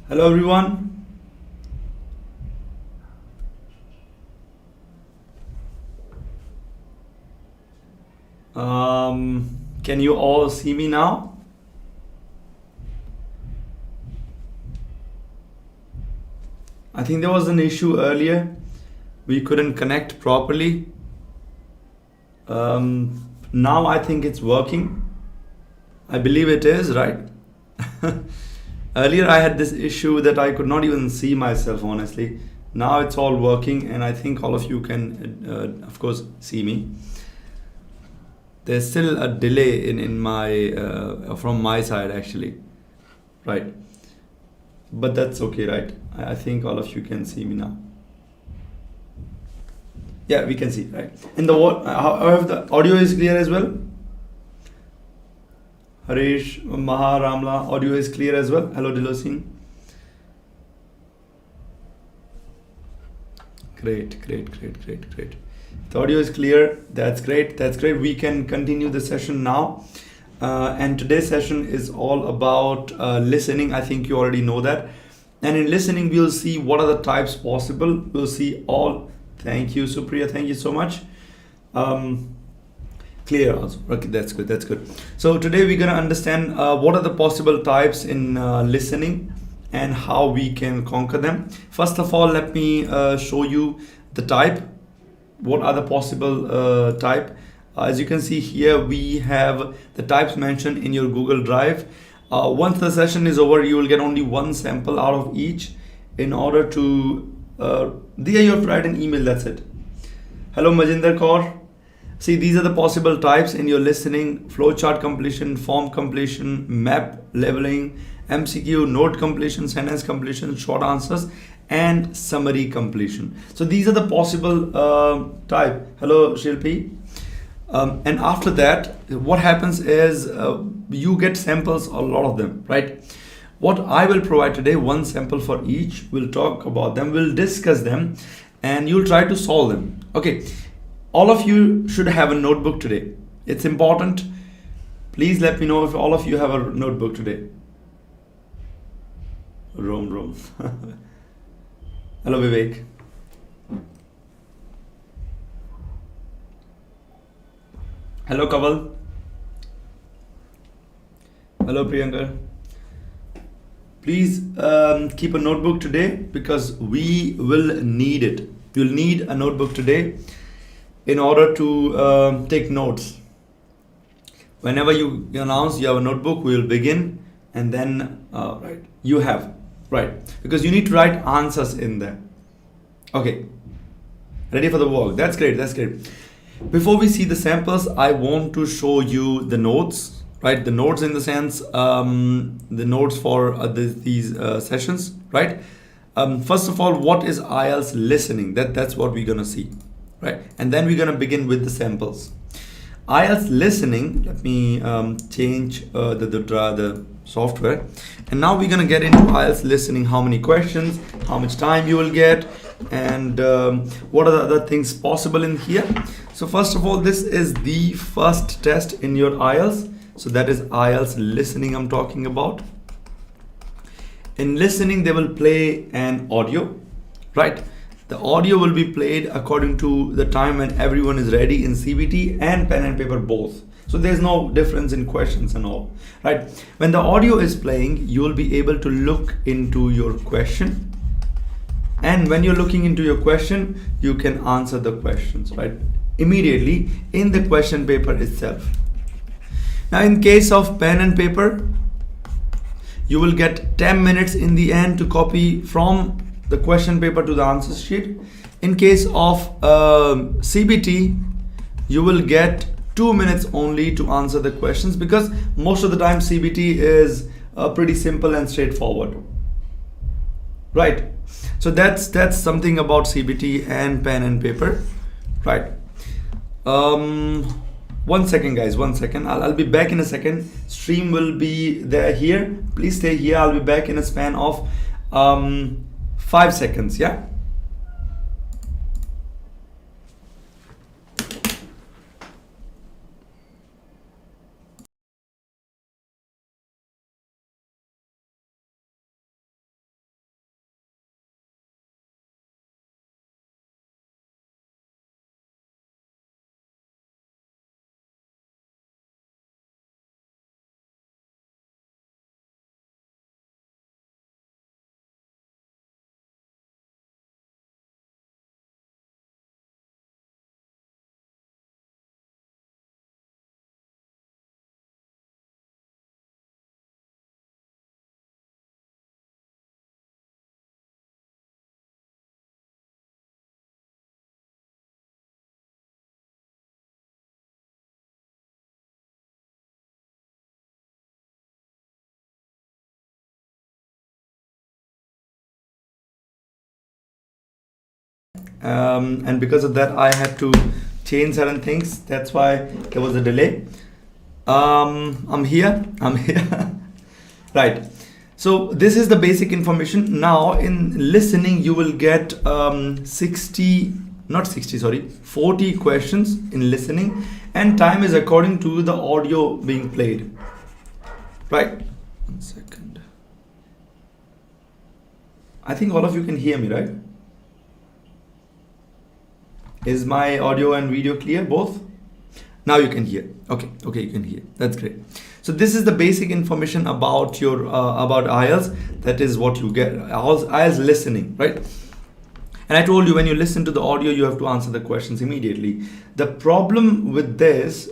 Hello everyone. Can you all see me now? I think there was an issue earlier. We couldn't connect properly. Now I think it's working. I believe it is, right? Earlier I had this issue that I could not even see myself, honestly. Now it's all working, and I think all of you can, of course, see me. There's still a delay in my from my side, actually, right? But that's okay, right? I think all of you can see me now. Yeah, we can see, right? And the what? However, the audio is clear as well. Harish, Maha, Ramla, audio is clear as well. Hello, Dilosin. Great, great, great, great, great. The audio is clear. That's great. That's great. We can continue the session now. And today's session is all about listening. I think you already know that. And in listening, we'll see what are the types possible. We'll see all. Thank you, Supriya. Thank you so much. Clear also. Okay, that's good. That's good. So today we're gonna understand what are the possible types in listening and how we can conquer them. First of all, let me show you the type. What are the possible type? As you can see here, we have the types mentioned in your Google Drive. Once the session is over, you will get only one sample out of each. In order to, there you have to write an email, that's it. Hello Majinder Kaur. See, these are the possible types in your listening: flowchart completion, form completion, map labeling, MCQ, note completion, sentence completion, short answers, and summary completion. So these are the possible type. Hello Shilpi. And after that, what happens is you get samples, a lot of them, right? What I will provide today, one sample for each. We'll talk about them, we'll discuss them, and you'll try to solve them. Okay, all of you should have a notebook today. It's important. Please let me know if all of you have a notebook today. Rome. Hello Vivek. Hello Kaval. Hello Priyanka. Please keep a notebook today because we will need it. You'll need a notebook today in order to take notes. Whenever you announce you have a notebook, we will begin, and then right, you have, right, because you need to write answers in there. Okay, ready for the work? That's great. That's great. Before we see the samples, I want to show you the notes, right? The notes in the sense, the notes for these sessions, right? First of all, what is Ielts listening? That's what we're gonna see, right? And then we're gonna begin with the samples. Ielts listening, let me change the software. And now we're gonna get into Ielts listening, how many questions, how much time you will get, and what are the other things possible in here. So first of all, this is the first test in your Ielts. So that is Ielts listening I'm talking about. In listening, they will play an audio, right? The audio will be played according to the time when everyone is ready in CBT and pen and paper both. So there's no difference in questions and all, right? When the audio is playing, you will be able to look into your question. And when you're looking into your question, you can answer the questions, right? Immediately in the question paper itself. Now, in case of pen and paper, you will get 10 minutes in the end to copy from the question paper to the answer sheet. In case of CBT, you will get 2 minutes only to answer the questions, because most of the time CBT is pretty simple and straightforward, right? So that's something about CBT and pen and paper, right? 1 second guys, 1 second. I'll be back in a second. Stream will be there here. Please stay here. I'll be back in a span of 5 seconds. Yeah. and because of that I had to change certain things. That's why there was a delay. I'm here. Right. So this is the basic information. Now in listening you will get 40 questions in listening, and time is according to the audio being played. Right. 1 second. I think all of you can hear me, right? Is my audio and video clear, both? Now you can hear. Okay, you can hear. That's great. So this is the basic information about your about IELTS. That is what you get. IELTS listening, right? And I told you, when you listen to the audio, you have to answer the questions immediately. The problem with this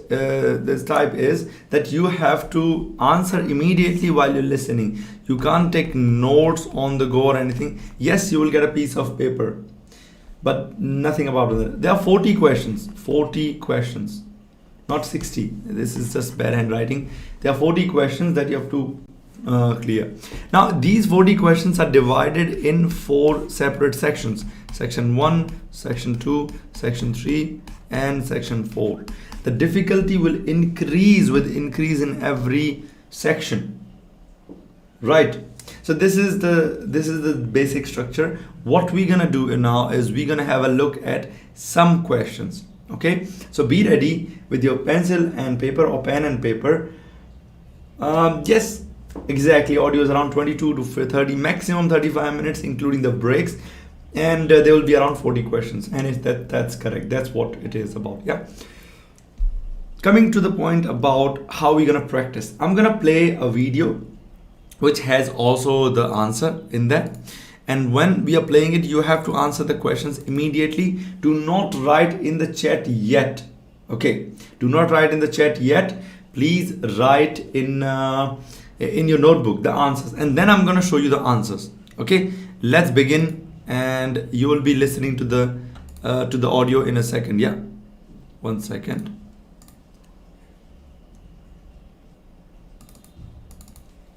type is that you have to answer immediately while you're listening. You can't take notes on the go or anything. Yes, you will get a piece of paper, but nothing about it. There are 40 questions. 40 questions. Not 60. This is just bad handwriting. There are 40 questions that you have to clear. Now these 40 questions are divided in 4 separate sections. Section 1, Section 2, Section 3 and Section 4. The difficulty will increase with increase in every section. Right. So this is the basic structure. What we're gonna do now is we're gonna have a look at some questions. Okay, so be ready with your pencil and paper or pen and paper. Yes, exactly. Audio is around 22 to 30, maximum 35 minutes, including the breaks, and there will be around 40 questions. And if that's correct, that's what it is about. Yeah. Coming to the point about how we're gonna practice, I'm gonna play a video which has also the answer in that. And when we are playing it, you have to answer the questions immediately. Do not write in the chat yet. Okay, do not write in the chat yet. Please write in your notebook the answers, and then I'm gonna show you the answers. Okay, let's begin, and you will be listening to the audio in a second. Yeah, 1 second.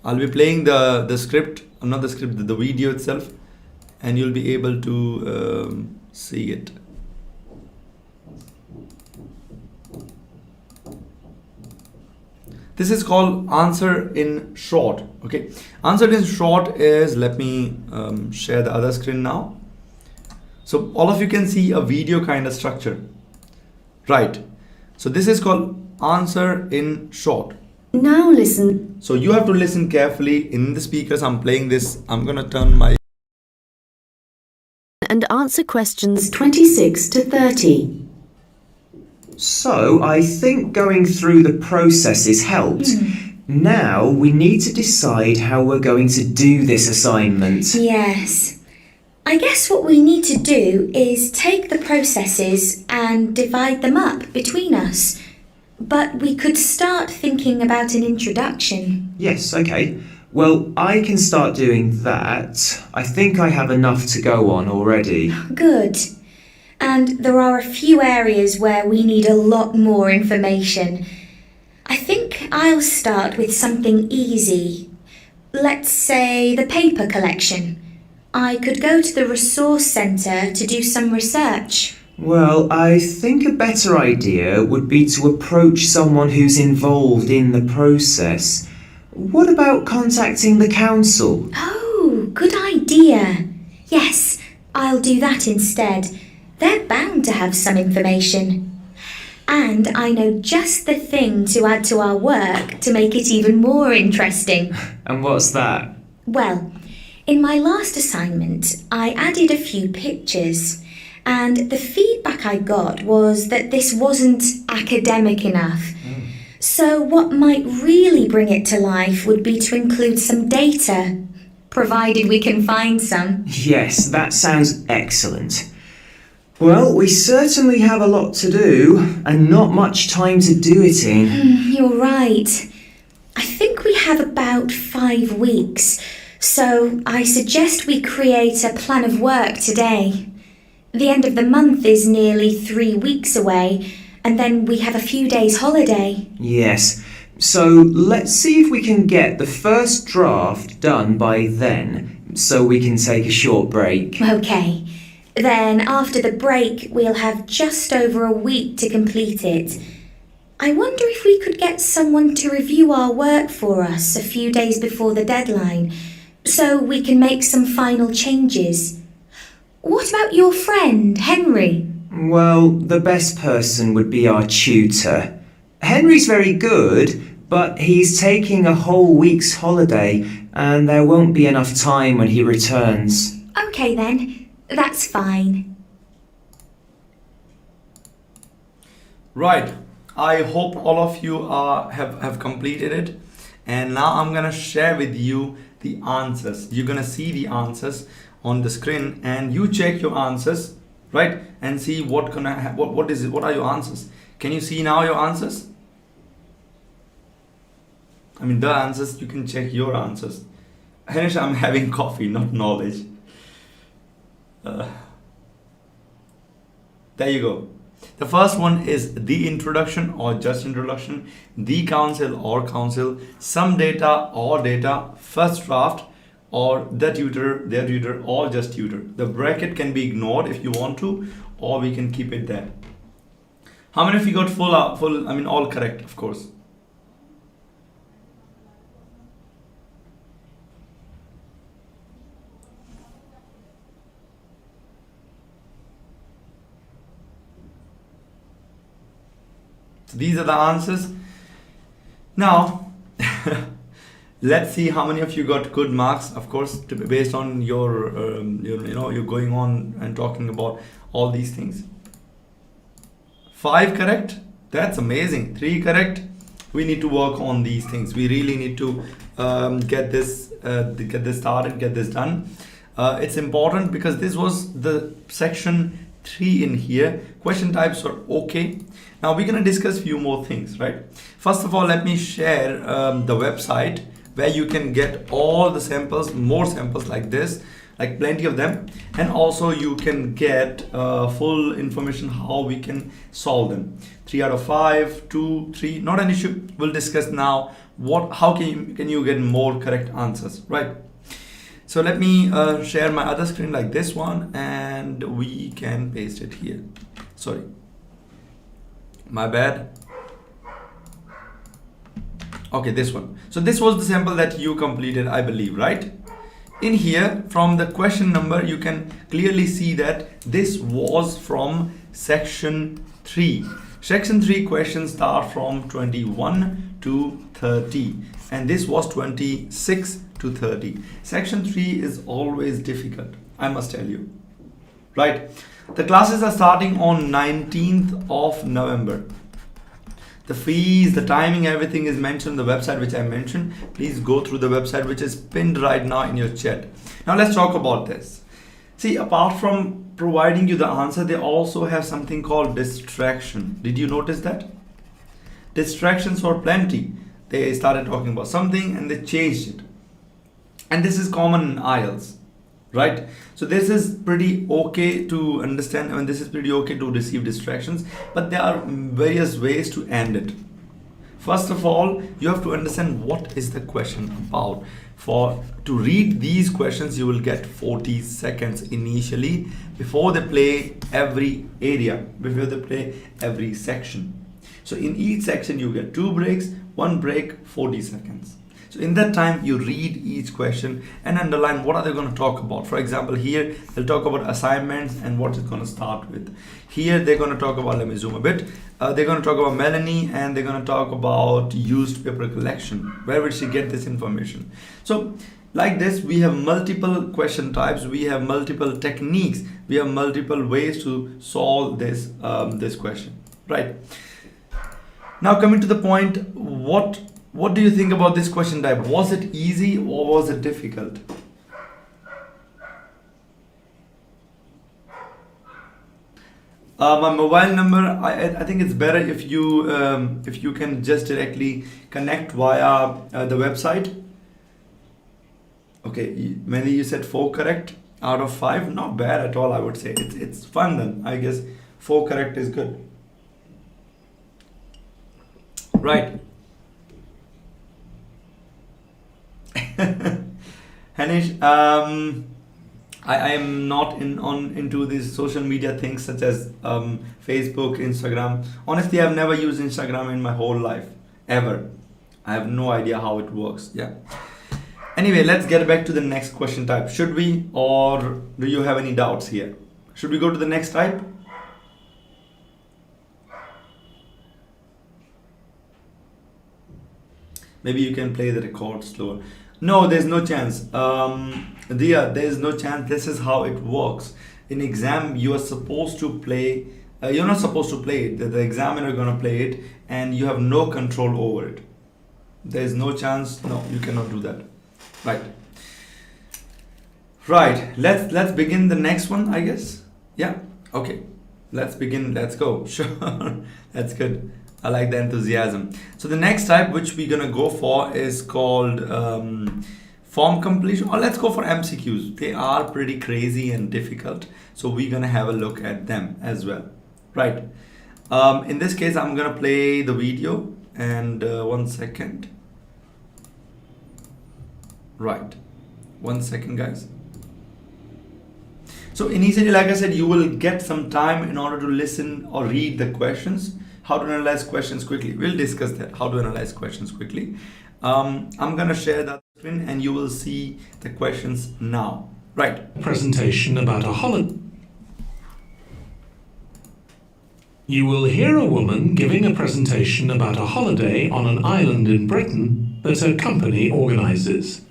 I'll be playing the script, not the script, the video itself, and you'll be able to see it. This is called answer in short. Okay, answer in short is, let me share the other screen now. So all of you can see a video kind of structure, right? So this is called answer in short. Now listen. So you have to listen carefully in the speakers. I'm playing this. I'm gonna turn my and answer questions 26 to 30. So I think going through the processes helped. Now we need to decide how we're going to do this assignment. Yes. I guess what we need to do is take the processes and divide them up between us. But we could start thinking about an introduction. Yes, okay. Well, I can start doing that. I think I have enough to go on already. Good. And there are a few areas where we need a lot more information. I think I'll start with something easy. Let's say the paper collection. I could go to the resource centre to do some research. Well, I think a better idea would be to approach someone who's involved in the process. What about contacting the council? Oh, good idea. Yes, I'll do that instead. They're bound to have some information. And I know just the thing to add to our work to make it even more interesting. And what's that? Well, in my last assignment, I added a few pictures. And the feedback I got was that this wasn't academic enough. So what might really bring it to life would be to include some data, provided we can find some. Yes, that sounds excellent. Well, we certainly have a lot to do and not much time to do it in. You're right. I think we have about 5 weeks, so I suggest we create a plan of work today. The end of the month is nearly 3 weeks away, and then we have a few days holiday. Yes, so let's see if we can get the first draft done by then, so we can take a short break. Okay, Then after the break, we'll have just over a week to complete it. I wonder if we could get someone to review our work for us a few days before the deadline, so we can make some final changes. What about your friend, Henry? Well, the best person would be our tutor. Henry's very good, but he's taking a whole week's holiday and there won't be enough time when he returns. Okay then, that's fine. Right. I hope all of you have completed it. And now I'm going to share with you the answers. You're going to see the answers on the screen and you check your answers, right? And see what are your answers. Can you see now your answers? I mean the answers, you can check your answers. Hanish, I'm having coffee, not knowledge. There you go. The first one is the introduction or just introduction, the counsel or counsel, some data or data, first draft or the tutor, their tutor or just tutor. The bracket can be ignored if you want to, or we can keep it there. How many of you got all correct, of course? So these are the answers. Now, let's see how many of you got good marks, of course, based on your, you're going on and talking about all these things. 5 correct. That's amazing. 3 correct. We need to work on these things. We really need to get this started, get this done. It's important because this was the section 3 in here. Question types are okay. Now we're going to discuss few more things, right? First of all, let me share the website where you can get all the samples, more samples like this, like plenty of them, and also you can get full information how we can solve them. 3 out of 5, 2, 3, not an issue. We'll discuss now how can you get more correct answers, right? So let me share my other screen like this one, and we can paste it here. Sorry, my bad. Okay, this one. So this was the sample that you completed, I believe, right? In here, from the question number, you can clearly see that this was from section 3. Section 3 questions start from 21 to 30, and this was 26 to 30. Section 3 is always difficult, I must tell you, right? The classes are starting on 19th of November. The fees, the timing, everything is mentioned on the website which I mentioned. Please go through the website which is pinned right now in your chat. Now let's talk about this. See, apart from providing you the answer, they also have something called distraction. Did you notice that? Distractions were plenty. They started talking about something and they changed it. And this is common in IELTS, right? So this is pretty okay to understand. I mean, this is pretty okay to receive distractions, but there are various ways to end it. First of all, you have to understand what is the question about. To read these questions, you will get 40 seconds initially before they play every area, before they play every section. So in each section, you get 2 breaks, 1 break, 40 seconds. So in that time, you read each question and underline what are they going to talk about. For example, here they'll talk about assignments and what it's going to start with. Here they're going to talk about, let me zoom a bit. They're going to talk about Melanie, and they're going to talk about used paper collection. Where will she get this information? So like this, we have multiple question types. We have multiple techniques. We have multiple ways to solve this this question, right? Now coming to the point, what do you think about this question type? Was it easy or was it difficult? My mobile number, I think it's better if you can just directly connect via the website. Okay, many you said 4 correct out of 5. Not bad at all, I would say. It's fun then. I guess 4 correct is good. Right. Hanish, I am not into these social media things such as Facebook, Instagram. Honestly, I've never used Instagram in my whole life, ever. I have no idea how it works. Yeah. Anyway, let's get back to the next question type. Should we, or do you have any doubts here? Should we go to the next type? Maybe you can play the record slower. No, there's no chance. Dia, there's no chance. This is how it works. In exam, you are supposed to play. You're not supposed to play it. The examiner gonna play it, and you have no control over it. There's no chance. No, you cannot do that. Right. Right. Let's begin the next one, I guess. Yeah. Okay. Let's begin. Let's go. Sure. That's good. I like the enthusiasm. So the next type which we're gonna go for is called form completion, or let's go for MCQs. They are pretty crazy and difficult, so we're gonna have a look at them as well. Right. In this case, I'm gonna play the video, and 1 second. Right. 1 second, guys. So initially, like I said, you will get some time in order to listen or read the questions. How to analyze questions quickly. We'll discuss that, how to analyze questions quickly. I'm gonna share that screen and you will see the questions now. Right. Presentation about a holiday. You will hear a woman giving a presentation about a holiday on an island in Britain that her company organises.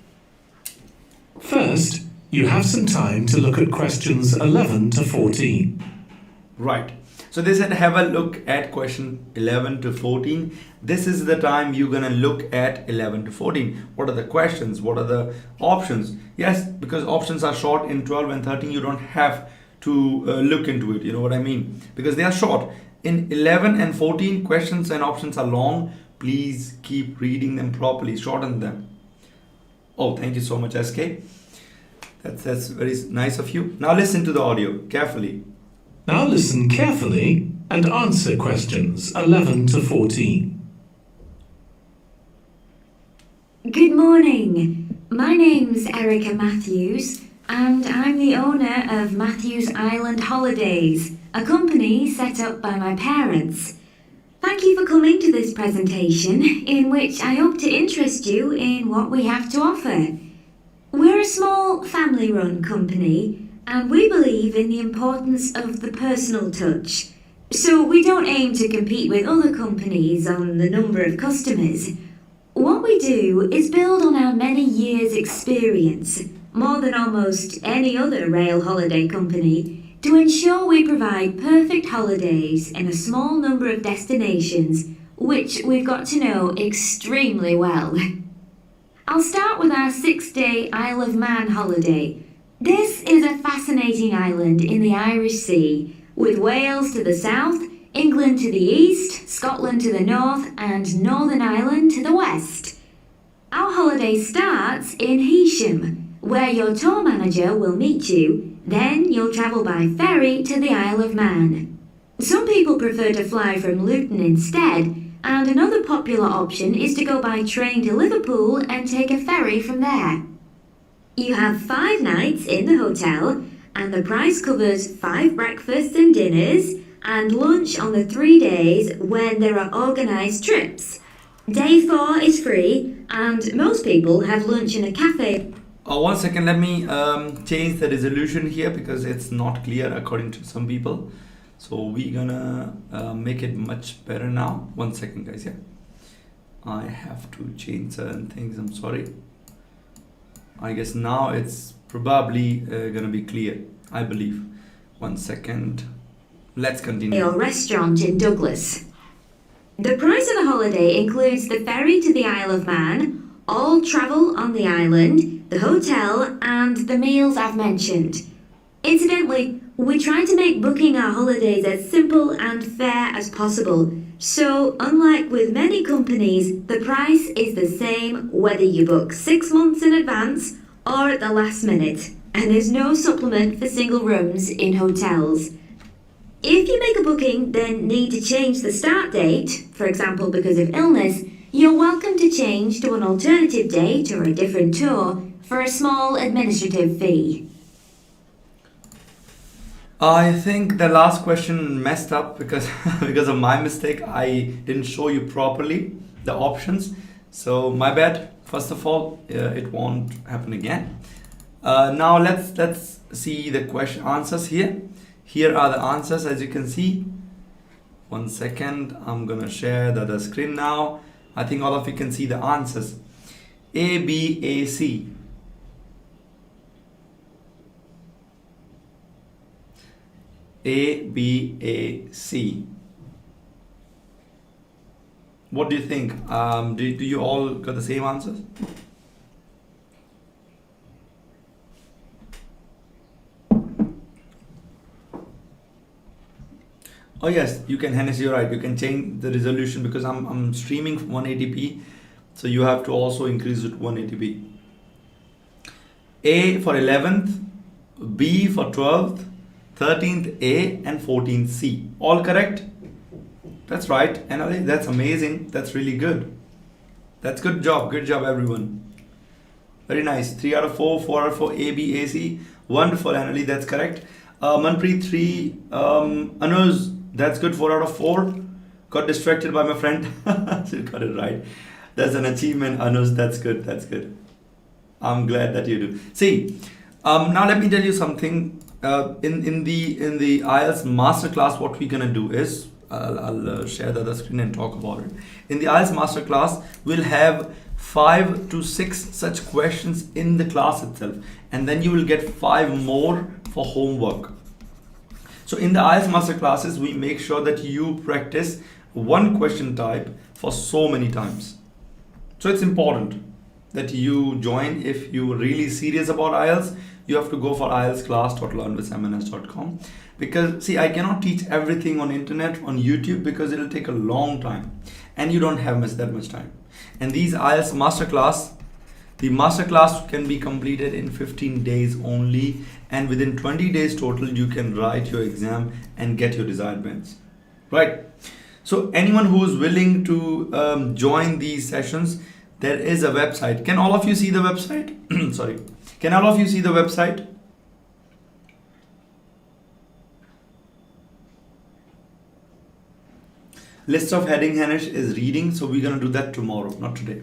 First, you have some time to look at questions 11 to 14. Right. So they said have a look at question 11 to 14. This is the time you're gonna look at 11 to 14. What are the questions? What are the options? Yes, because options are short in 12 and 13, you don't have to look into it. You know what I mean? Because they are short. In 11 and 14, questions and options are long. Please keep reading them properly. Shorten them. Oh, thank you so much, SK. That's very nice of you. Now listen to the audio carefully. Now listen carefully and answer questions 11 to 14. Good morning. My name's Erica Matthews, and I'm the owner of Matthews Island Holidays, a company set up by my parents. Thank you for coming to this presentation, in which I hope to interest you in what we have to offer. We're a small family-run company, and we believe in the importance of the personal touch. So we don't aim to compete with other companies on the number of customers. What we do is build on our many years' experience, more than almost any other rail holiday company, to ensure we provide perfect holidays in a small number of destinations, which we've got to know extremely well. I'll start with our 6-day Isle of Man holiday. This is a fascinating island in the Irish Sea, with Wales to the south, England to the east, Scotland to the north, and Northern Ireland to the west. Our holiday starts in Heysham, where your tour manager will meet you. Then you'll travel by ferry to the Isle of Man. Some people prefer to fly from Luton instead, and another popular option is to go by train to Liverpool and take a ferry from there. You have 5 nights in the hotel, and the price covers 5 breakfasts and dinners, and lunch on the 3 days when there are organised trips. Day 4 is free, and most people have lunch in a cafe. 1 second, let me change the resolution here because it's not clear according to some people. So we're gonna make it much better now. 1 second, guys. Yeah, I have to change certain things. I'm sorry. I guess now it's probably gonna be clear, I believe. 1 second. Let's continue. Your restaurant in Douglas. The price of the holiday includes the ferry to the Isle of Man, all travel on the island, the hotel, and the meals I've mentioned. Incidentally, we try to make booking our holidays as simple and fair as possible. So, unlike with many companies, the price is the same whether you book 6 months in advance or at the last minute, and there's no supplement for single rooms in hotels. If you make a booking, then need to change the start date, for example because of illness, you're welcome to change to an alternative date or a different tour for a small administrative fee. I think the last question messed up because because of my mistake. I didn't show you properly the options. So my bad. First of all, it won't happen again. Now let's see the question answers here. Here are the answers, as you can see. 1 second, I'm gonna share the screen now. I think all of you can see the answers. A, B, A, C. A, B, A, C. What do you think? Do you all got the same answers? Oh yes, you can, Hennessy, you're right. You can change the resolution because I'm streaming 180p, so you have to also increase it 180p. A for 11th, B for 12th, 13th A, and 14th C. All correct? That's right, Annalie. That's amazing. That's really good. That's good job. Good job, everyone. Very nice. 3 out of 4, 4 out of 4, A, B, A, C. Wonderful, Annalie. That's correct. Manpreet 3, Anuj, that's good. 4 out of 4. Got distracted by my friend. So got it right. That's an achievement, Anuj. That's good. That's good. I'm glad that you do. See, now let me tell you something. In the IELTS masterclass, what we're gonna do is I'll share the other screen and talk about it. In the IELTS masterclass, we'll have 5 to 6 such questions in the class itself, and then you will get 5 more for homework. So in the IELTS master classes, we make sure that you practice one question type for so many times. So it's important that you join. If you're really serious about IELTS, you have to go for ieltsclass.learnwithmns.com, because see, I cannot teach everything on internet, on YouTube, because it'll take a long time and you don't have that much time. And these IELTS masterclass, the masterclass can be completed in 15 days only, and within 20 days total you can write your exam and get your desired bands. Right? So anyone who is willing to join these sessions, there is a website. Can all of you see the website? Sorry. Can all of you see the website? List of heading, Hanish, is reading, so we're gonna do that tomorrow, not today.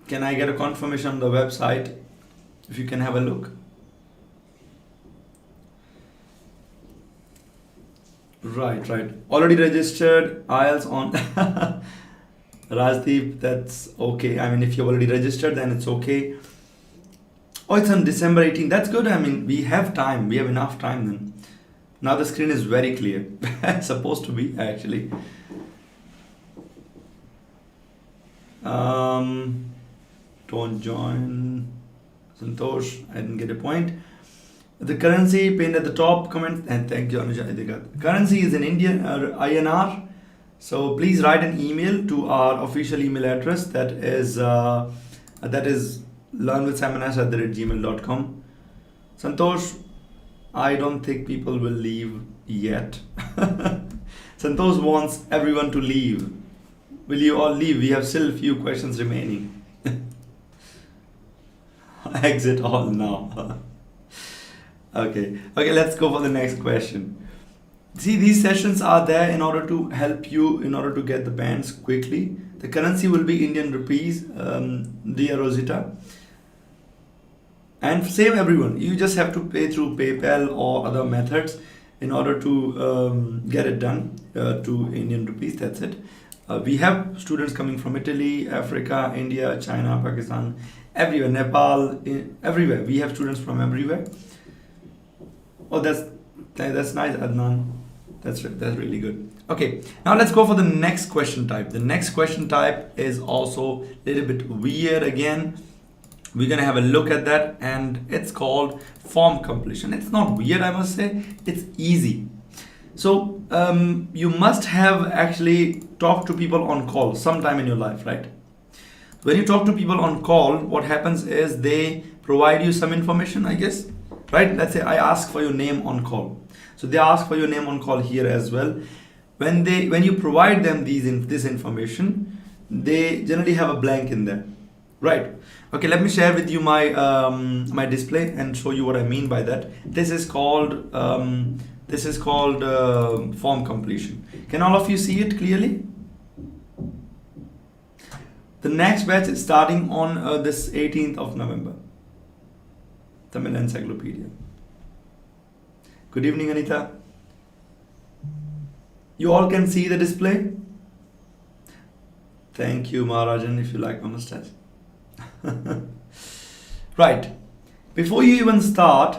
Can I get a confirmation on the website? If you can have a look. Right. Already registered IELTS on Rajdeep, that's okay. I mean, if you've already registered, then it's okay. Oh, it's on December 18th. That's good. I mean, we have time. We have enough time then. Now the screen is very clear. It's supposed to be, actually. Don't join. Santosh, I didn't get a point. The currency pinned at the top comment, and thank you, Anuja. Currency is in Indian INR. So please write an email to our official email address, that is learnwithsimons@gmail.com. Santosh, I don't think people will leave yet. Santosh wants everyone to leave. Will you all leave? We have still a few questions remaining. Exit all now. Okay, let's go for the next question. See, these sessions are there in order to help you, in order to get the bands quickly. The currency will be Indian rupees, dear Rosita. And same everyone, you just have to pay through PayPal or other methods in order to get it done to Indian rupees, that's it. We have students coming from Italy, Africa, India, China, Pakistan, everywhere, Nepal, everywhere. We have students from everywhere. Oh, that's nice, Adnan. That's really good. Okay, now let's go for the next question type. The next question type is also a little bit weird again. We're gonna have a look at that, and it's called form completion. It's not weird, I must say. It's easy. So you must have actually talked to people on call sometime in your life, right? When you talk to people on call, what happens is they provide you some information, I guess, right? Let's say I ask for your name on call. So they ask for your name on call here as well. When you provide them this information, they generally have a blank in there, Right. Okay, let me share with you my my display and show you what I mean by that. This is called form completion. Can all of you see it clearly? The next batch is starting on this 18th of November. Tamil Encyclopedia. Good evening, Anita. You all can see the display? Thank you, Maharajan, if you like my mustache. Right. Before you even start,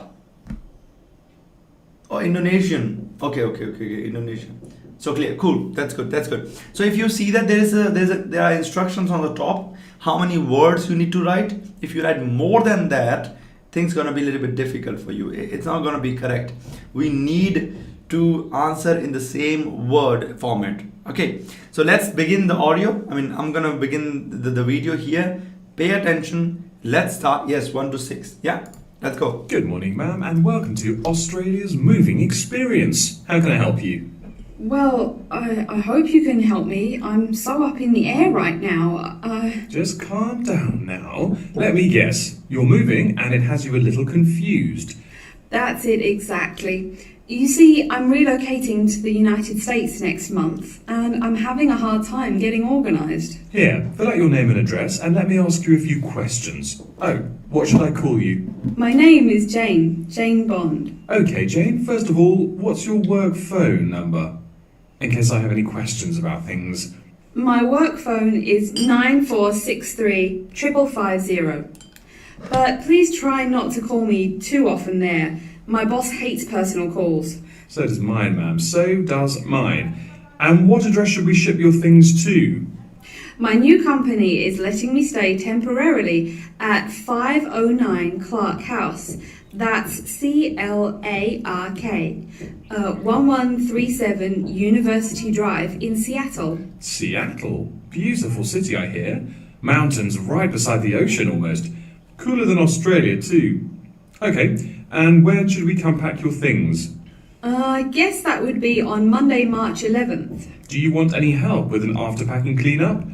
Indonesian. Okay, Indonesian. So clear, cool. That's good. So if you see that there are instructions on the top, how many words you need to write. If you write more than that, things gonna be a little bit difficult for you. It's not gonna be correct. We need to answer in the same word format. Okay, so let's begin the audio. I'm gonna begin the video here. Pay attention. Let's start. Yes, 1 to 6. Yeah, let's go. Good morning, ma'am, and welcome to Australia's moving experience. How can I help you? Well, I hope you can help me. I'm so up in the air right now. Just calm down now. Let me guess. You're moving and it has you a little confused. That's it exactly. You see, I'm relocating to the United States next month, and I'm having a hard time getting organised. Here, fill out your name and address and let me ask you a few questions. Oh, what should I call you? My name is Jane Bond. Okay, Jane, first of all, what's your work phone number? In case I have any questions about things. My work phone is 9463 550. But please try not to call me too often there. My boss hates personal calls. So does mine, ma'am. So does mine. And what address should we ship your things to? My new company is letting me stay temporarily at 509 Clark House. That's CLARK, 1137 University Drive in Seattle. Seattle? Beautiful city, I hear. Mountains right beside the ocean almost. Cooler than Australia too. Okay, and when should we come pack your things? I guess that would be on Monday, March 11th. Do you want any help with an after-packing clean-up?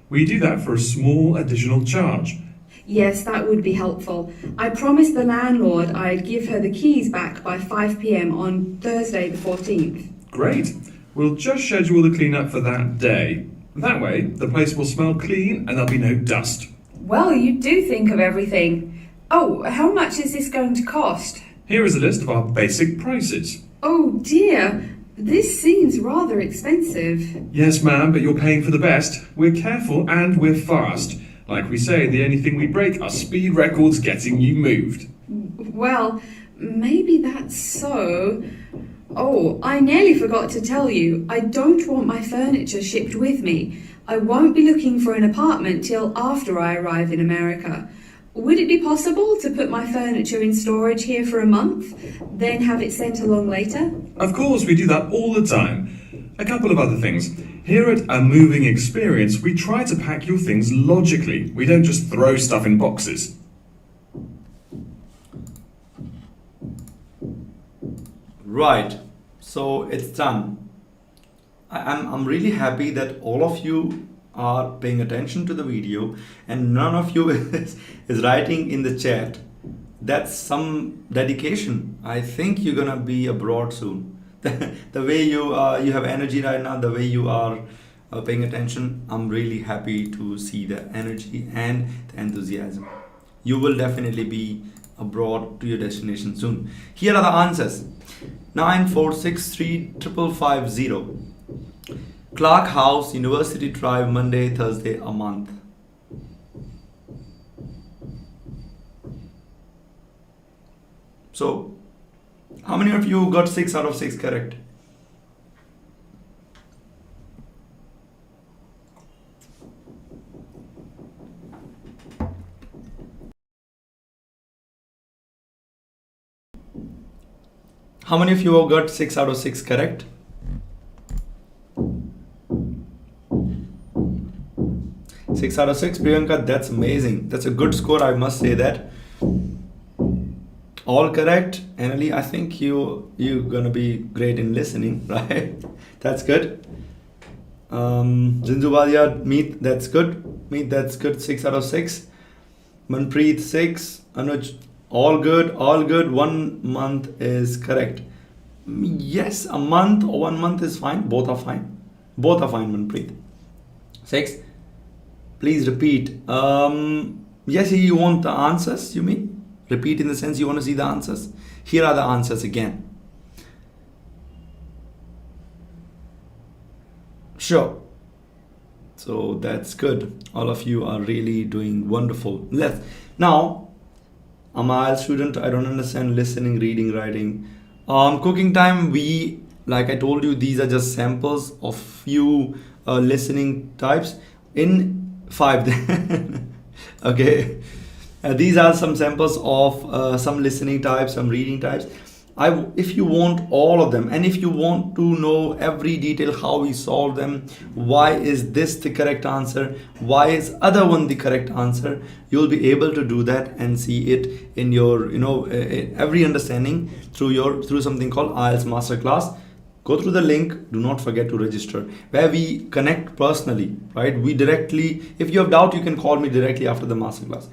We do that for a small additional charge. Yes, that would be helpful. I promised the landlord I'd give her the keys back by 5 p.m. on Thursday the 14th. Great. We'll just schedule the clean-up for that day. That way, the place will smell clean and there'll be no dust. Well, you do think of everything. Oh, how much is this going to cost? Here is a list of our basic prices. Oh dear, this seems rather expensive. Yes, ma'am, but you're paying for the best. We're careful and we're fast. Like we say, the only thing we break are speed records getting you moved. Well, maybe that's so. Oh, I nearly forgot to tell you, I don't want my furniture shipped with me. I won't be looking for an apartment till after I arrive in America. Would it be possible to put my furniture in storage here for a month, then have it sent along later? Of course, we do that all the time. A couple of other things. Here at A Moving Experience, we try to pack your things logically. We don't just throw stuff in boxes. Right. So it's done. I'm really happy that all of you are paying attention to the video and none of you is writing in the chat. That's some dedication. I think you're gonna be abroad soon. The way you have energy right now, the way you are paying attention, I'm really happy to see the energy and the enthusiasm. You will definitely be abroad to your destination soon. Here are the answers. 9463 550. Clark House, University Drive, Monday, Thursday, a month. So, how many of you got 6 out of 6 correct? How many of you got 6 out of 6 correct? Six out of 6, Priyanka, that's amazing. That's a good score, I must say that. All correct. Annalie, I think you're gonna be great in listening, right? That's good. Zinzubadia, Meet, that's good. Meet, that's good. 6 out of 6. Manpreet 6. Anuj, all good, all good. 1 month is correct. Yes, a month or 1 month is fine. Both are fine. Both are fine, Manpreet. 6. Please repeat. Yes, you want the answers, you mean? Repeat in the sense you want to see the answers. Here are the answers again. Sure. So that's good. All of you are really doing wonderful. Now, I'm an IELTS student. I don't understand listening, reading, writing. Cooking time, like I told you, these are just samples of few listening types in 5. Okay. These are some samples of some listening types, some reading types. If you want all of them, and if you want to know every detail how we solve them, why is this the correct answer, why is other one the correct answer, you'll be able to do that and see it in your every understanding through something called IELTS Masterclass. Go through the link. Do not forget to register, where we connect personally, right? We directly, if you have doubt, you can call me directly after the masterclass.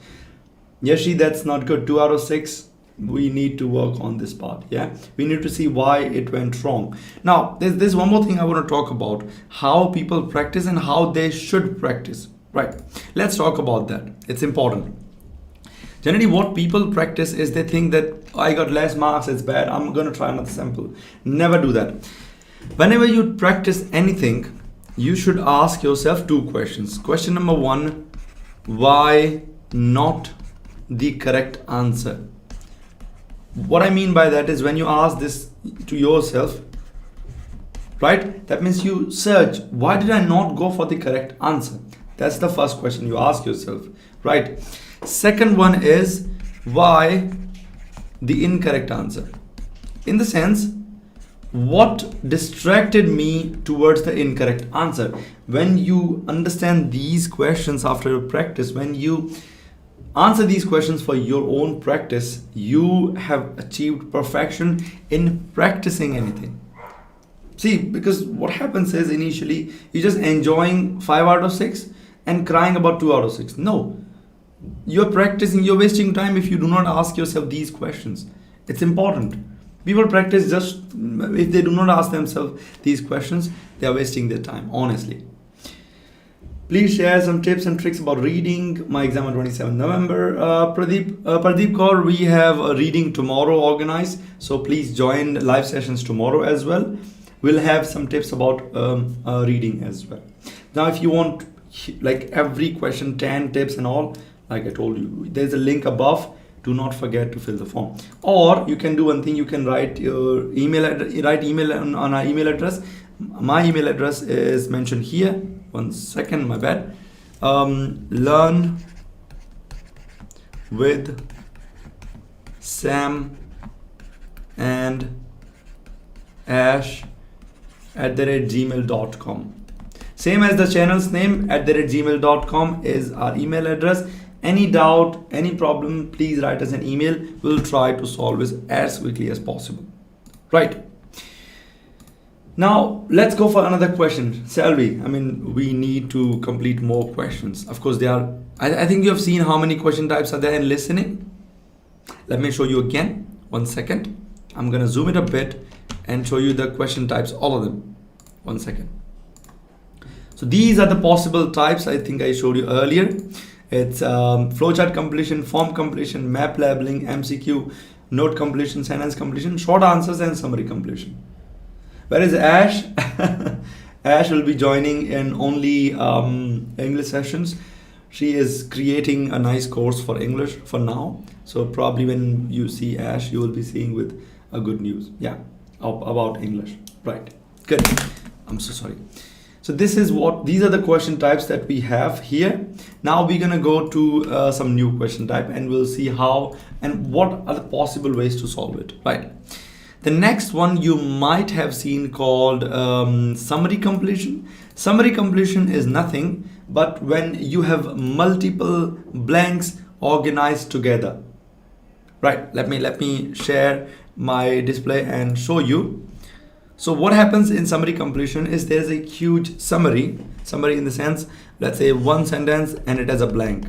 Yashi, that's not good. 2 out of 6. We need to work on this part. Yeah, we need to see why it went wrong. Now, there's one more thing I want to talk about: how people practice and how they should practice. Right? Let's talk about that. It's important. Generally, what people practice is they think that I got less marks, it's bad, I'm gonna try another sample. Never do that. Whenever you practice anything, you should ask yourself 2 questions. Question number 1: why not the correct answer? What I mean by that is when you ask this to yourself, right? That means you search, why did I not go for the correct answer? That's the first question you ask yourself, right? Second one is, why the incorrect answer? In the sense, what distracted me towards the incorrect answer? When you understand these questions after your practice, when you answer these questions for your own practice, you have achieved perfection in practicing anything. See, because what happens is initially you're just enjoying 5 out of 6 and crying about 2 out of 6. No, you're practicing, you're wasting time if you do not ask yourself these questions. It's important. People practice just, if they do not ask themselves these questions, they are wasting their time, honestly. Please share some tips and tricks about reading. My exam on 27th November. Pradeep Kaur, we have a reading tomorrow organized. So please join live sessions tomorrow as well. We'll have some tips about reading as well. Now, if you want like every question, 10 tips and all, like I told you, there's a link above. Do not forget to fill the form. Or you can do one thing. You can write your email on our email address. My email address is mentioned here. 1 second, my bad. Learn with Sam and Ash @gmail.com. Same as the channel's name, @gmail.com is our email address. Any doubt, any problem, please write us an email. We'll try to solve it as quickly as possible. Right. Now, let's go for another question. Selvi, we need to complete more questions. Of course, I think you have seen how many question types are there in listening. Let me show you again. 1 second. I'm going to zoom it a bit and show you the question types, all of them. 1 second. So these are the possible types I think I showed you earlier. It's flowchart completion, form completion, map labeling, MCQ, note completion, sentence completion, short answers, and summary completion. Where is Ash? Ash will be joining in only English sessions. She is creating a nice course for English for now. So probably when you see Ash, you will be seeing with a good news. Yeah, about English. Right. Good. I'm so sorry. So these are the question types that we have here. Now we're gonna go to some new question type and we'll see how and what are the possible ways to solve it. Right. The next one you might have seen called summary completion. Summary completion is nothing but when you have multiple blanks organized together. Right, let me share my display and show you. So what happens in summary completion is there's a huge summary in the sense, let's say 1 sentence and it has a blank.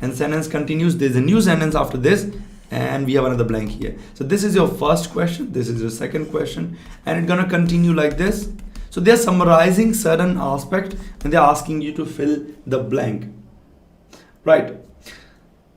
and sentence continues. There's a new sentence after this, and we have another blank here. So this is your first question, this is your second question, and it's gonna continue like this. So they're summarizing certain aspect and they're asking you to fill the blank. Right.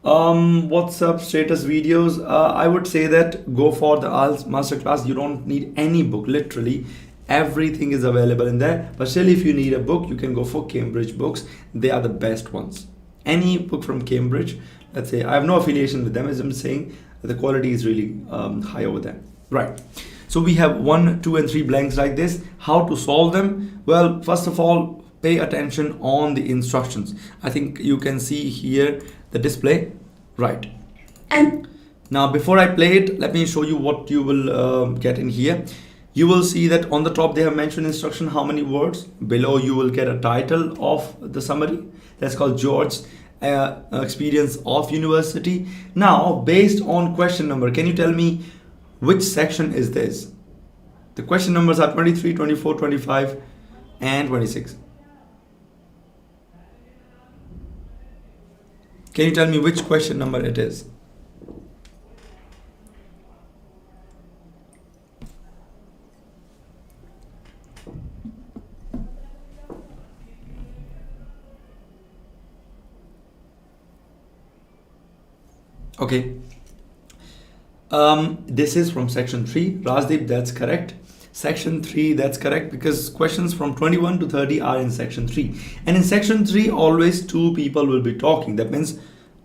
What's up status videos? I would say that go for the Ielts masterclass. You don't need any book, literally everything is available in there. But still, if you need a book, you can go for Cambridge books. They are the best ones. Any book from Cambridge, let's say, I have no affiliation with them, as I'm saying, the quality is really high over there. Right. So we have 1, 2, and 3 blanks like this. How to solve them? Well, first of all, pay attention on the instructions. I think you can see here the display. Right. Now, before I play it, let me show you what you will get in here. You will see that on the top they have mentioned instruction, how many words. Below you will get a title of the summary. That's called George's experience of university. Now, based on question number, can you tell me which section is this? The question numbers are 23, 24, 25, and 26. Can you tell me which question number it is? Okay. This is from section 3. Rajdeep, that's correct. Section 3, that's correct, because questions from 21 to 30 are in section 3. And in section 3, always 2 people will be talking. That means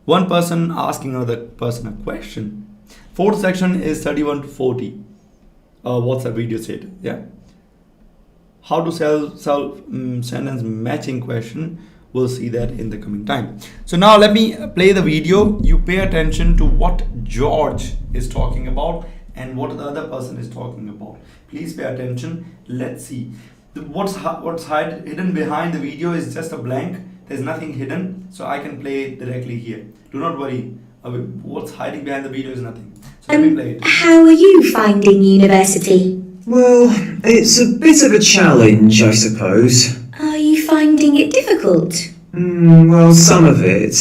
one person asking another person a question. Fourth section is 31 to 40. What's a video said? Yeah. How to sentence matching question. We'll see that in the coming time. So now let me play the video. You pay attention to what George is talking about and what the other person is talking about. Please pay attention. Let's see. What's hidden behind the video is just a blank. There's nothing hidden, so I can play it directly here. Do not worry. What's hiding behind the video is nothing. So let me play it. How are you finding university? Well, it's a bit of a challenge, I suppose. Are you finding it difficult? Well, some of it.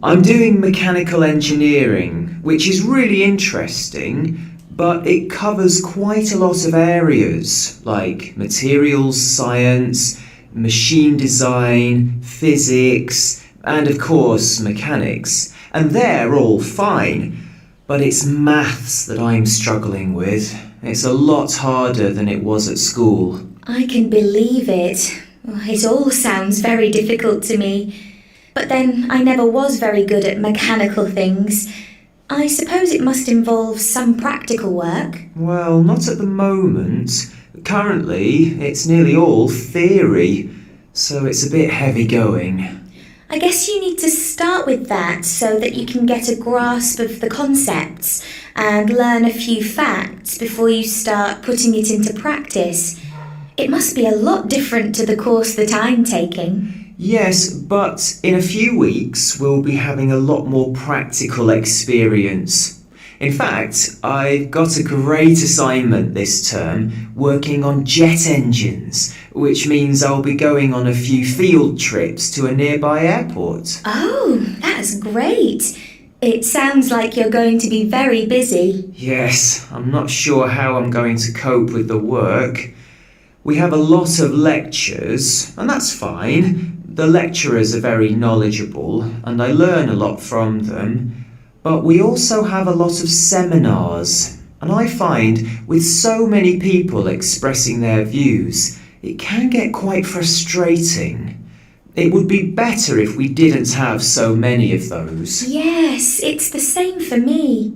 I'm doing mechanical engineering, which is really interesting, but it covers quite a lot of areas, like materials science, machine design, physics, and of course mechanics. And they're all fine, but it's maths that I'm struggling with. It's a lot harder than it was at school. I can believe it. It all sounds very difficult to me. But then I never was very good at mechanical things. I suppose it must involve some practical work. Well, not at the moment. Currently, it's nearly all theory, so it's a bit heavy going. I guess you need to start with that so that you can get a grasp of the concepts and learn a few facts before you start putting it into practice. It must be a lot different to the course that I'm taking. Yes, but in a few weeks we'll be having a lot more practical experience. In fact, I've got a great assignment this term working on jet engines, which means I'll be going on a few field trips to a nearby airport. Oh, that's great. It sounds like you're going to be very busy. Yes, I'm not sure how I'm going to cope with the work. We have a lot of lectures, and that's fine. The lecturers are very knowledgeable, and I learn a lot from them. But we also have a lot of seminars, and I find with so many people expressing their views, it can get quite frustrating. It would be better if we didn't have so many of those. Yes, it's the same for me.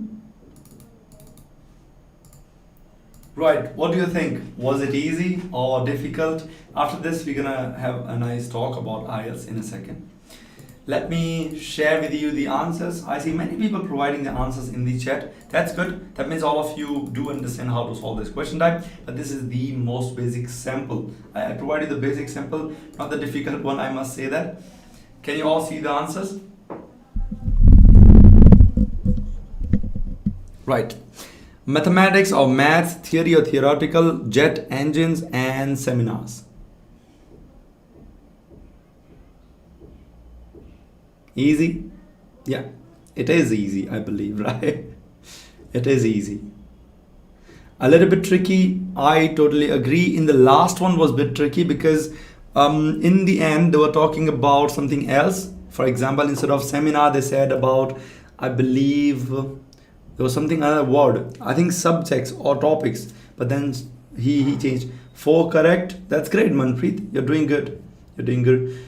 Right, what do you think? Was it easy or difficult? After this, we're gonna have a nice talk about IELTS in a second. Let me share with you the answers. I see many people providing the answers in the chat. That's good. That means all of you do understand how to solve this question type. But this is the most basic sample. I provided the basic sample, not the difficult one, I must say that. Can you all see the answers? Right. Mathematics or maths, theory or theoretical, jet engines and seminars. Easy? Yeah, it is easy, I believe, right? It is easy. A little bit tricky, I totally agree. In the last one was a bit tricky because in the end they were talking about something else. For example, instead of seminar, they said about, I believe, there was something other word. I think subjects or topics. But then he changed. 4 correct. That's great, Manpreet. You're doing good. You're doing good.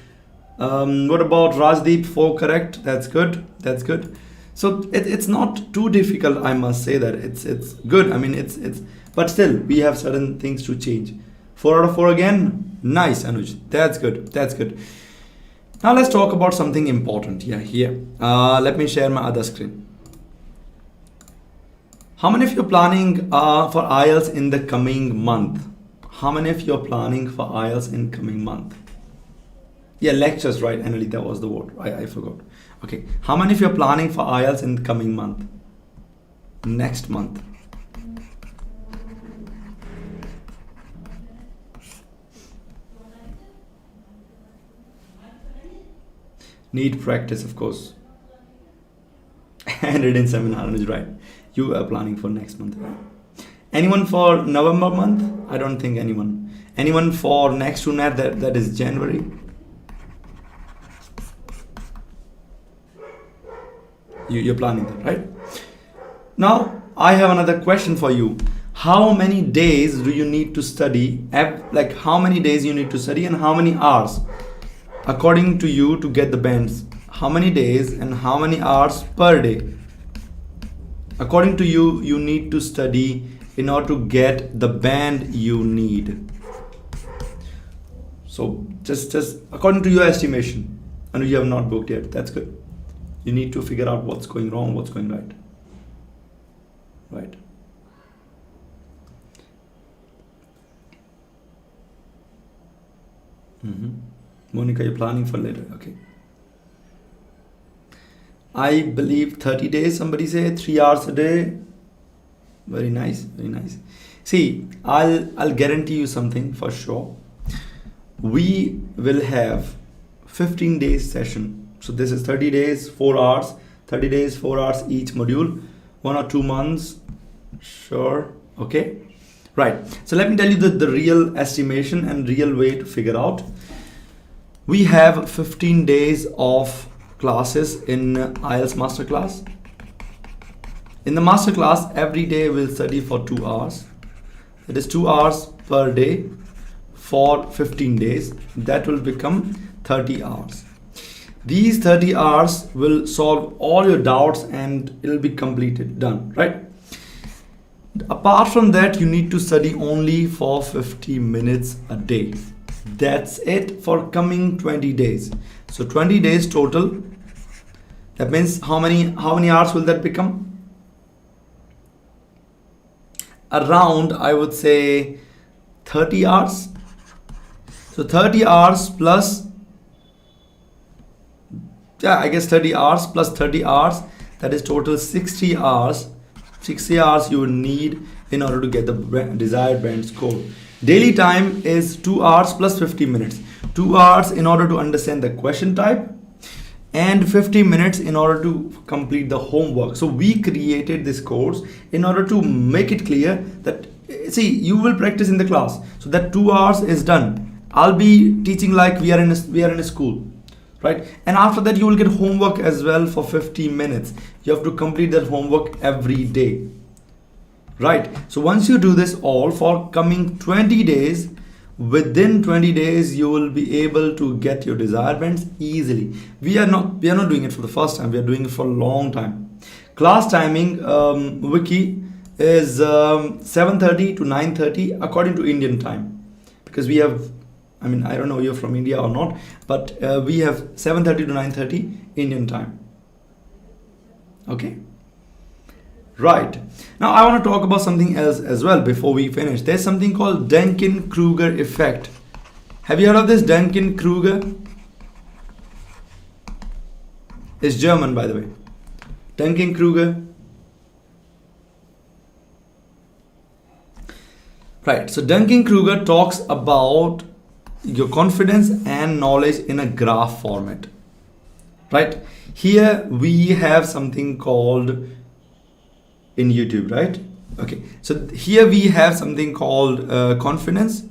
What about Rajdeep? 4 correct. That's good. That's good. So it's not too difficult. I must say that it's good. I mean it's but still we have certain things to change. 4 out of 4 again. Nice, Anuj. That's good. That's good. Now let's talk about something important. Yeah, here. Let me share my other screen. How many of you are planning for IELTS in the coming month? How many of you are planning for IELTS in coming month? Yeah, lectures, right? Annalie, that was the word. I forgot. Okay. How many of you are planning for IELTS in the coming month? Next month. Need practice, of course. And reading seminar is right. You are planning for next month, right? Anyone for November month? I don't think anyone. Anyone for next to net, that is January? You're planning that, right? Now, I have another question for you. How many days do you need to study? Like how many days you need to study and how many hours? According to you to get the bands. How many days and how many hours per day? According to you, you need to study in order to get the band you need. So just according to your estimation, and you have not booked yet, that's good. You need to figure out what's going wrong, what's going right. Right. Monica, you're planning for later. Okay. I believe 30 days, somebody say 3 hours a day. Very nice, very nice. See, I'll guarantee you something for sure. We will have 15 days session. So this is 30 days, 4 hours, 30 days, 4 hours each module, 1 or 2 months. Sure. Okay. Right. So let me tell you the real estimation and real way to figure out. We have 15 days of classes in IELTS Masterclass. In the Masterclass, every day we'll study for 2 hours. It is 2 hours per day for 15 days. That will become 30 hours. These 30 hours will solve all your doubts and it'll be completed, done, right? Apart from that, you need to study only for 50 minutes a day. That's it for coming 20 days. So 20 days total. That means how many hours will that become? Around, I would say 30 hours. So 30 hours plus, yeah, I guess 30 hours plus 30 hours, that is total 60 hours. 60 hours you will need in order to get the desired band score. Daily time is 2 hours plus 50 minutes. 2 hours in order to understand the question type and 50 minutes in order to complete the homework. So we created this course in order to make it clear that, see, you will practice in the class. So that 2 hours is done. I'll be teaching like we are in a school, right? And after that you will get homework as well for 50 minutes. You have to complete that homework every day, right? So once you do this all for coming 20 days, within 20 days you will be able to get your desired bands easily. We are not doing it for the first time. We are doing it for a long time. Class timing, Wiki, is 7:30 to 9:30 according to Indian time, because we have, I mean, I don't know you're from India or not, but we have 7:30 to 9:30 Indian time. Okay. Right. Now I want to talk about something else as well before we finish. There's something called Dunning-Kruger effect. Have you heard of this Dunning-Kruger? It's German, by the way. Dunning-Kruger. Right. So Dunning-Kruger talks about your confidence and knowledge in a graph format. right? Here we have something called in YouTube, right? Okay, so here we have something called confidence.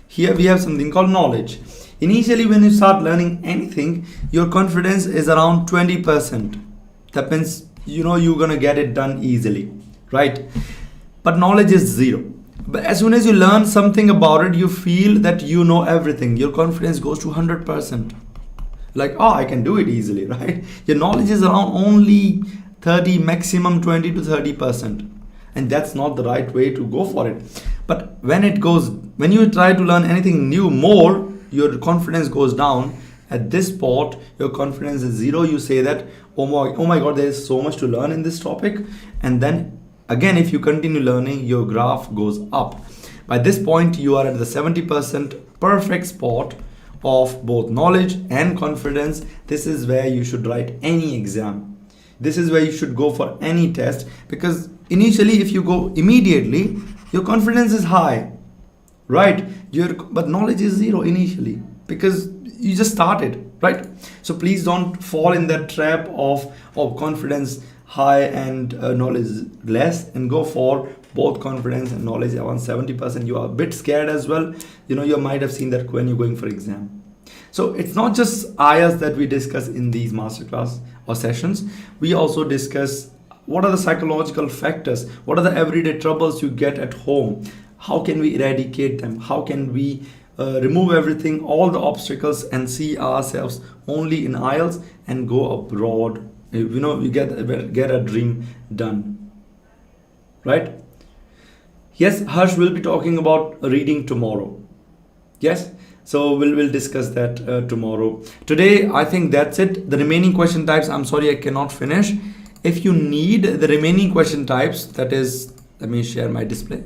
Here we have something called knowledge. Initially, when you start learning anything, your confidence is around 20%. That means you know you're gonna get it done easily, right? But knowledge is zero. But as soon as you learn something about it, you feel that you know everything. Your confidence goes to 100%. Like, oh, I can do it easily, right? Your knowledge is around only 30, maximum 20 to 30%. And that's not the right way to go for it. But when you try to learn anything new more, your confidence goes down. At this spot, your confidence is zero. You say that, oh my God, there is so much to learn in this topic. And then again, if you continue learning, your graph goes up. By this point, you are at the 70% perfect spot of both knowledge and confidence. This is where you should write any exam. This is where you should go for any test, because initially if you go immediately, your confidence is high, right? But knowledge is zero initially because you just started, right? So please don't fall in that trap of confidence high and knowledge less, and go for both confidence and knowledge around 70%. You are a bit scared as well. You know, you might have seen that when you're going for exam. So it's not just IELTS that we discuss in these masterclass or sessions. We also discuss what are the psychological factors, what are the everyday troubles you get at home, how can we eradicate them, how can we remove everything, all the obstacles, and see ourselves only in IELTS and go abroad. You know, we get a dream done, right? Yes, Harsh will be talking about reading tomorrow. Yes, so we'll discuss that tomorrow. Today, I think that's it. The remaining question types, I'm sorry, I cannot finish. If you need the remaining question types, that is, let me share my display.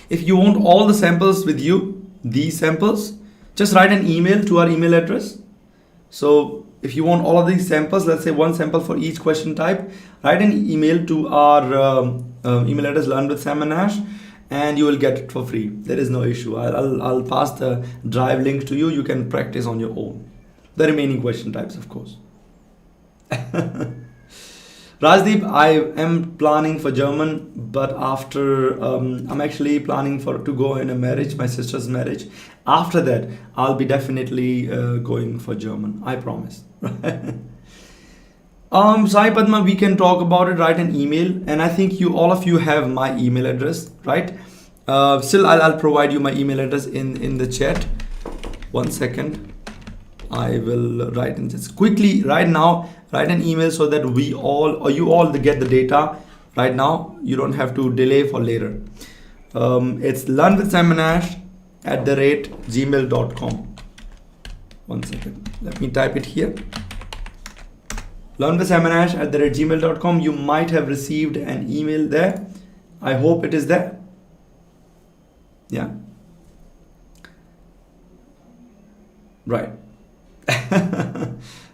If you want all the samples with you, these samples, just write an email to our email address. So if you want all of these samples, let's say one sample for each question type, write an email to our email address, Learn with Sam and Ash, and you will get it for free. There is no issue. I'll pass the drive link to you. You can practice on your own. The remaining question types, of course. Rajdeep, I am planning for German, but after I'm actually planning to go in a marriage, my sister's marriage. After that, I'll be definitely going for German. I promise. Sai Padma, we can talk about it. Write an email, and I think all of you have my email address, right? Still, I'll provide you my email address in the chat. 1 second. I will write in just quickly right now. Write an email so that you all get the data right now. You don't have to delay for later. It's learnwithsamanash@gmail.com. 1 second. Let me type it here. learnwithsamanash@gmail.com. You might have received an email there. I hope it is there. Yeah. Right.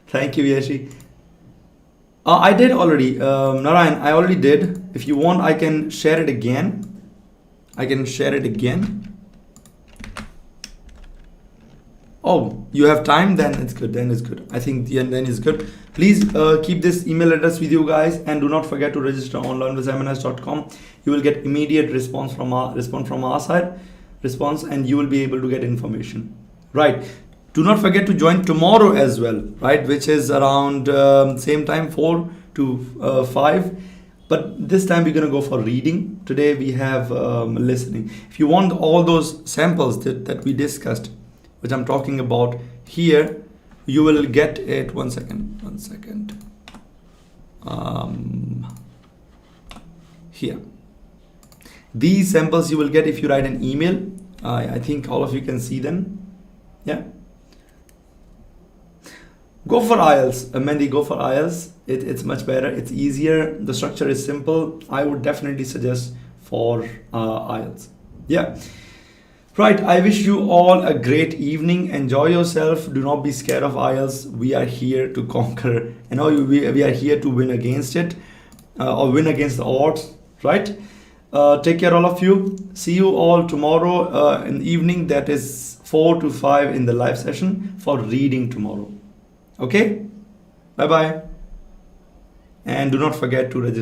Thank you, Yeshi. I did already. Narayan, I already did. If you want, I can share it again. Oh, you have time? Then it's good. I think then it's good. Please keep this email address with you guys, and do not forget to register on learnwithsamanash.com. You will get immediate response from our side, and you will be able to get information. Right. Do not forget to join tomorrow as well, right? Which is around same time, 4 to 5. But this time we're going to go for reading. Today we have listening. If you want all those samples that we discussed, which I'm talking about here, you will get it. 1 second. Here. These samples you will get if you write an email. I think all of you can see them. Yeah. Go for IELTS, Mandy, go for IELTS. It's much better. It's easier. The structure is simple. I would definitely suggest for IELTS. Yeah. Right. I wish you all a great evening. Enjoy yourself. Do not be scared of IELTS. We are here to conquer. You know, we are here to win against it, or win against the odds. Right. Take care, all of you. See you all tomorrow in the evening. That is 4 to 5 in the live session for reading tomorrow. Okay? Bye bye. And do not forget to register.